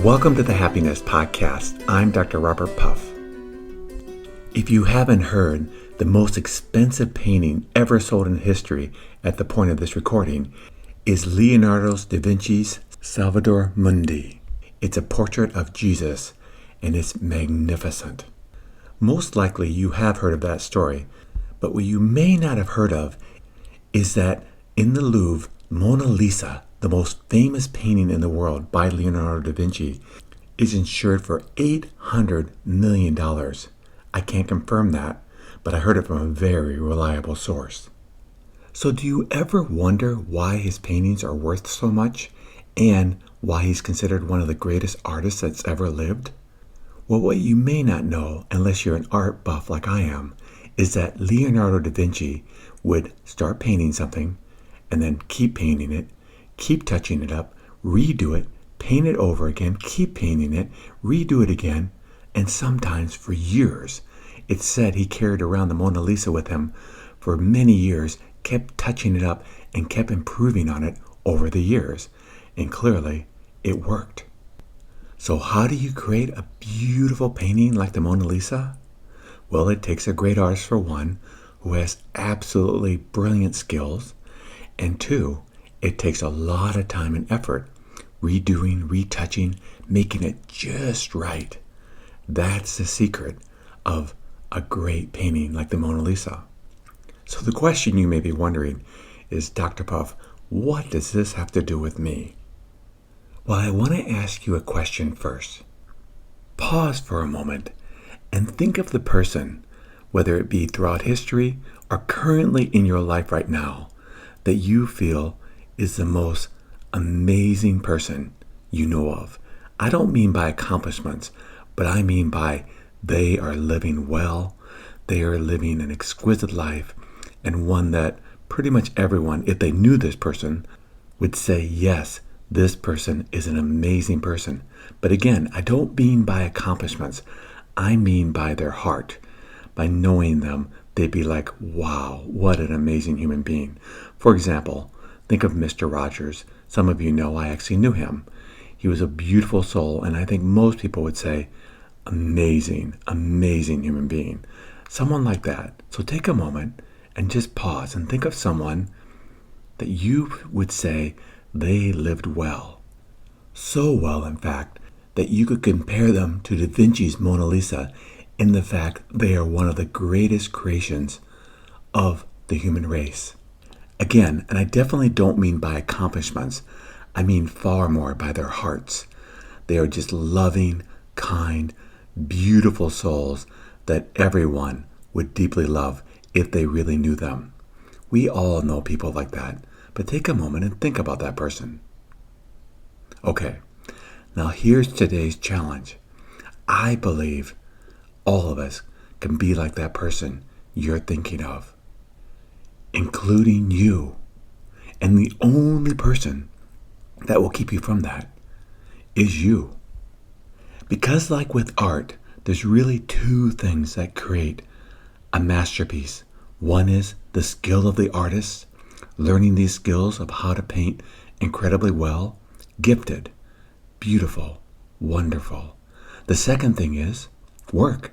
Welcome to the Happiness Podcast. I'm Dr. Robert Puff. If you haven't heard, the most expensive painting ever sold in history at the point of this recording is Leonardo da Vinci's Salvator Mundi. It's a portrait of Jesus, and it's magnificent. Most likely you have heard of that story, but what you may not have heard of is that in the Louvre, Mona Lisa, the most famous painting in the world by Leonardo da Vinci, is insured for $800 million. I can't confirm that, but I heard it from a very reliable source. So do you ever wonder why his paintings are worth so much and why he's considered one of the greatest artists that's ever lived? Well, what you may not know, unless you're an art buff like I am, is that Leonardo da Vinci would start painting something and then keep painting it, keep touching it up, redo it, paint it over again, keep painting it, redo it again, and sometimes for years. It's said he carried around the Mona Lisa with him for many years, kept touching it up, and kept improving on it over the years. And clearly, it worked. So how do you create a beautiful painting like the Mona Lisa? Well, it takes a great artist for one, who has absolutely brilliant skills, and two, it takes a lot of time and effort, redoing, retouching, making it just right. That's the secret of a great painting like the Mona Lisa. So the question you may be wondering is, Dr. Puff, what does this have to do with me? Well, I want to ask you a question first. Pause for a moment and think of the person, whether it be throughout history or currently in your life right now, that you feel is the most amazing person you know of. I don't mean by accomplishments, but I mean by they are living well, they are living an exquisite life, and one that pretty much everyone, if they knew this person, would say, yes, this person is an amazing person. But again, I don't mean by accomplishments. I mean by their heart. By knowing them, they'd be like, wow, what an amazing human being. For example, think of Mr. Rogers. Some of you know I actually knew him. He was a beautiful soul, and I think most people would say, amazing, amazing human being. Someone like that. So take a moment and just pause and think of someone that you would say they lived well. So well, in fact, that you could compare them to Da Vinci's Mona Lisa in the fact they are one of the greatest creations of the human race. Again, and I definitely don't mean by accomplishments, I mean far more by their hearts. They are just loving, kind, beautiful souls that everyone would deeply love if they really knew them. We all know people like that, but take a moment and think about that person. Okay, now here's today's challenge. I believe all of us can be like that person you're thinking of, including you. And the only person that will keep you from that is you. Because like with art, there's really two things that create a masterpiece. One is the skill of the artist, learning these skills of how to paint incredibly well, gifted, beautiful, wonderful. The second thing is work.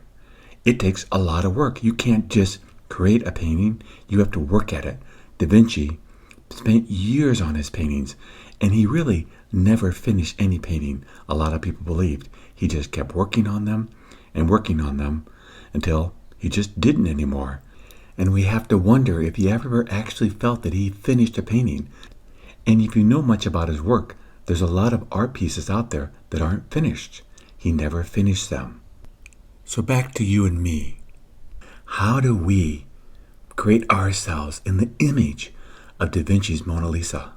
It takes a lot of work. You can't just create a painting. You have to work at it. Da Vinci spent years on his paintings, and he really never finished any painting, a lot of people believed. He just kept working on them until he just didn't anymore. And we have to wonder if he ever actually felt that he finished a painting. And if you know much about his work, there's a lot of art pieces out there that aren't finished. He never finished them. So back to you and me. How do we create ourselves in the image of Da Vinci's Mona Lisa?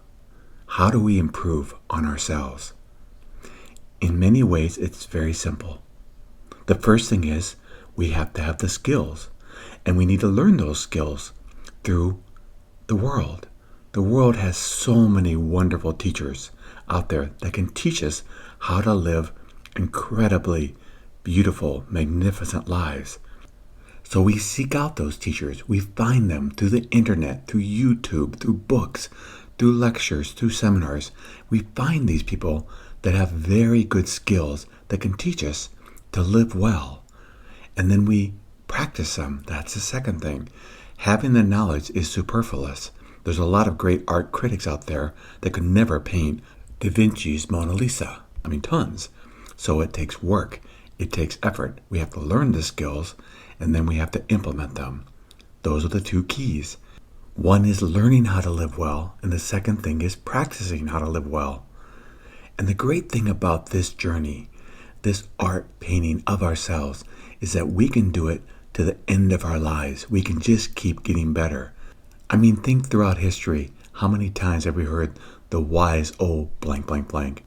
How do we improve on ourselves? In many ways, it's very simple. The first thing is we have to have the skills, and we need to learn those skills through the world. The world has so many wonderful teachers out there that can teach us how to live incredibly beautiful, magnificent lives. So we seek out those teachers. We find them through the internet, through YouTube, through books, through lectures, through seminars. We find these people that have very good skills that can teach us to live well. And then we practice them. That's the second thing. Having the knowledge is superfluous. There's a lot of great art critics out there that could never paint Da Vinci's Mona Lisa. I mean, tons. So it takes work. It takes effort. We have to learn the skills, and then we have to implement them. Those are the two keys. One is learning how to live well, and the second thing is practicing how to live well. And the great thing about this journey, this art painting of ourselves, is that we can do it to the end of our lives. We can just keep getting better. I mean, think throughout history, how many times have we heard the wise old blank, blank, blank,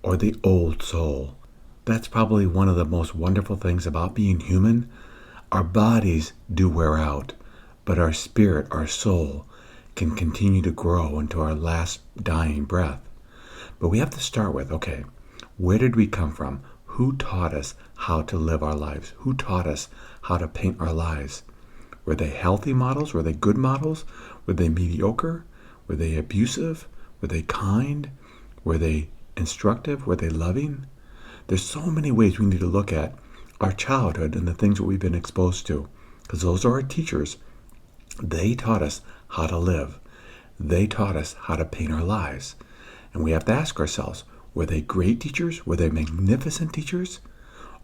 or the old soul? That's probably one of the most wonderful things about being human. Our bodies do wear out, but our spirit, our soul, can continue to grow into our last dying breath. But we have to start with, okay, where did we come from? Who taught us how to live our lives? Who taught us how to paint our lives? Were they healthy models? Were they good models? Were they mediocre? Were they abusive? Were they kind? Were they instructive? Were they loving? There's so many ways we need to look at our childhood and the things that we've been exposed to, because those are our teachers. They taught us how to live. They taught us how to paint our lives. And we have to ask ourselves, were they great teachers? Were they magnificent teachers?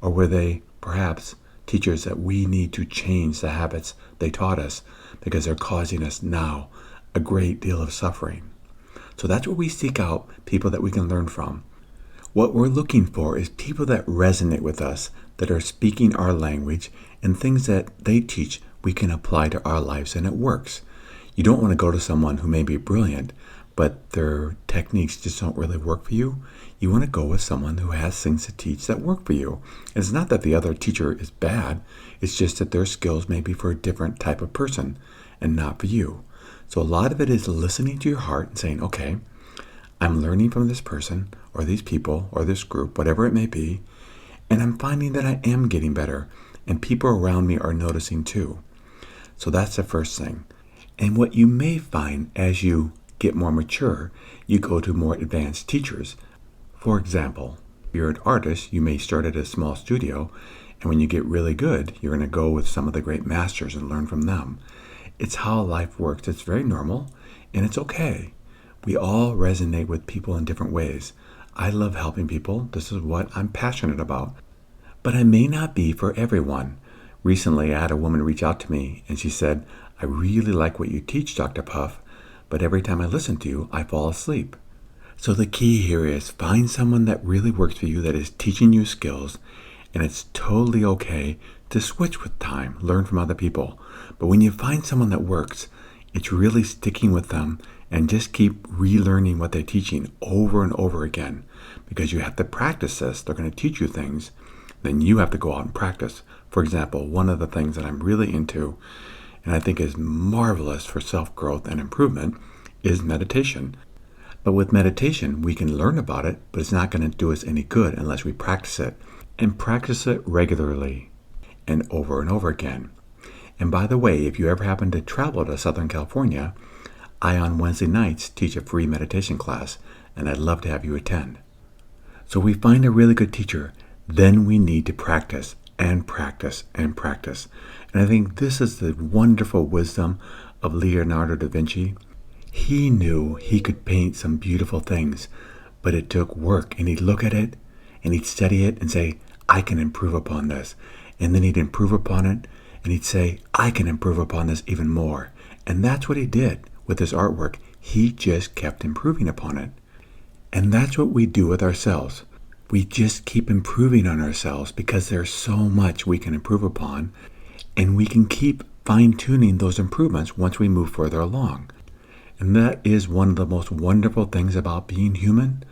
Or were they perhaps teachers that we need to change the habits they taught us because they're causing us now a great deal of suffering? So that's where we seek out people that we can learn from. What we're looking for is people that resonate with us, that are speaking our language, and things that they teach we can apply to our lives and it works. You don't want to go to someone who may be brilliant, but their techniques just don't really work for you. You want to go with someone who has things to teach that work for you. And it's not that the other teacher is bad, it's just that their skills may be for a different type of person and not for you. So a lot of it is listening to your heart and saying, okay, I'm learning from this person or these people or this group, whatever it may be, and I'm finding that I am getting better and people around me are noticing too. So that's the first thing. And what you may find as you get more mature, you go to more advanced teachers. For example, if you're an artist, you may start at a small studio, and when you get really good, you're going to go with some of the great masters and learn from them. It's how life works. It's very normal, and it's okay. We all resonate with people in different ways. I love helping people. This is what I'm passionate about. But I may not be for everyone. Recently, I had a woman reach out to me, and she said, I really like what you teach, Dr. Puff, but every time I listen to you, I fall asleep. So the key here is find someone that really works for you, that is teaching you skills, and it's totally okay to switch with time, learn from other people. But when you find someone that works, it's really sticking with them and just keep relearning what they're teaching over and over again, because you have to practice this. They're going to teach you things, then you have to go out and practice. For example, one of the things that I'm really into, and I think is marvelous for self-growth and improvement, is meditation. But with meditation, we can learn about it, but it's not going to do us any good unless we practice it, and practice it regularly and over again. And by the way, if you ever happen to travel to Southern California, I on Wednesday nights teach a free meditation class, and I'd love to have you attend. So we find a really good teacher, then we need to practice and practice and practice. And I think this is the wonderful wisdom of Leonardo da Vinci. He knew he could paint some beautiful things, but it took work, and he'd look at it and he'd study it and say, I can improve upon this. And then he'd improve upon it and he'd say, I can improve upon this even more. And that's what he did with his artwork. He just kept improving upon it. And that's what we do with ourselves. We just keep improving on ourselves because there's so much we can improve upon, and we can keep fine-tuning those improvements once we move further along. And that is one of the most wonderful things about being human.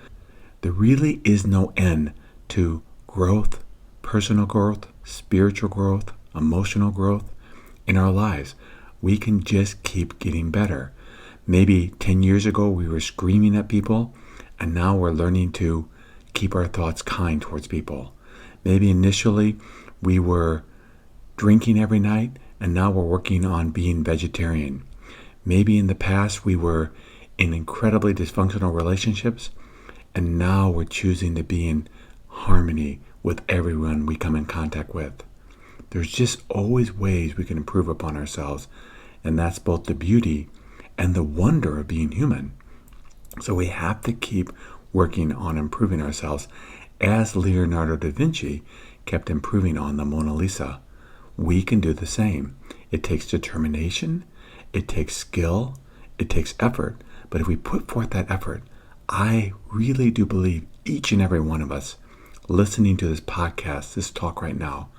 There really is no end to growth, personal growth, spiritual growth, emotional growth in our lives. We can just keep getting better. Maybe 10 years ago we were screaming at people, and now we're learning to keep our thoughts kind towards people. Maybe initially we were drinking every night, and now we're working on being vegetarian. Maybe in the past we were in incredibly dysfunctional relationships, And now we're choosing to be in harmony with everyone we come in contact with. There's just always ways we can improve upon ourselves, and that's both the beauty and the wonder of being human. So we have to keep working on improving ourselves, as Leonardo da Vinci kept improving on the Mona Lisa. We can do the same. It takes determination, it takes skill, it takes effort. But if we put forth that effort, I really do believe each and every one of us listening to this podcast, this talk right now,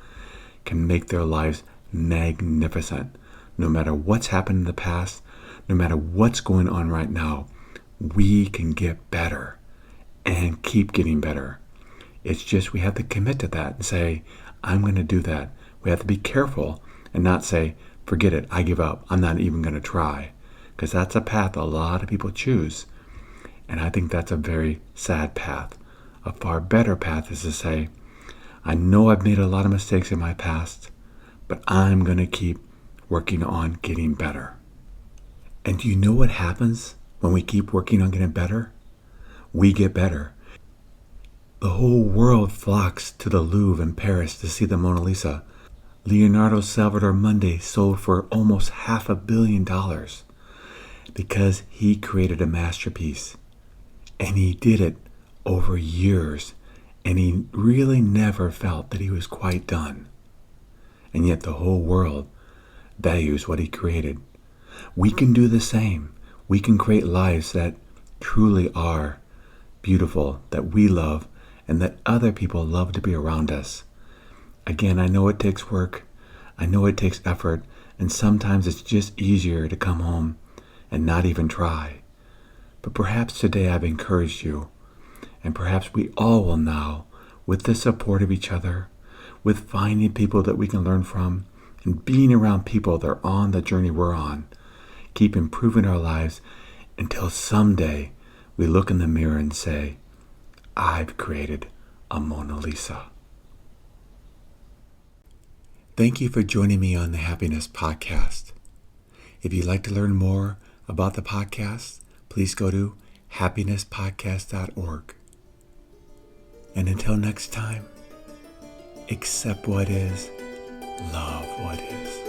can make their lives magnificent. No matter what's happened in the past, no matter what's going on right now, we can get better and keep getting better. It's just we have to commit to that and say, I'm going to do that. We have to be careful and not say, forget it, I give up, I'm not even going to try. Because that's a path a lot of people choose. And I think that's a very sad path. A far better path is to say, I know I've made a lot of mistakes in my past, but I'm going to keep working on getting better. And do you know what happens when we keep working on getting better? We get better. The whole world flocks to the Louvre in Paris to see the Mona Lisa. Leonardo's Salvator Mundi sold for almost $500 million because he created a masterpiece. And he did it over years, and he really never felt that he was quite done. And yet the whole world values what he created. We can do the same. We can create lives that truly are beautiful, that we love, and that other people love to be around us. Again, I know it takes work. I know it takes effort, and sometimes it's just easier to come home and not even try. But perhaps today I've encouraged you, and perhaps we all will now, with the support of each other, with finding people that we can learn from, and being around people that are on the journey we're on, keep improving our lives until someday we look in the mirror and say, I've created a Mona Lisa. Thank you for joining me on the Happiness Podcast. If you'd like to learn more about the podcast, please go to happinesspodcast.org. And until next time, accept what is, love what is.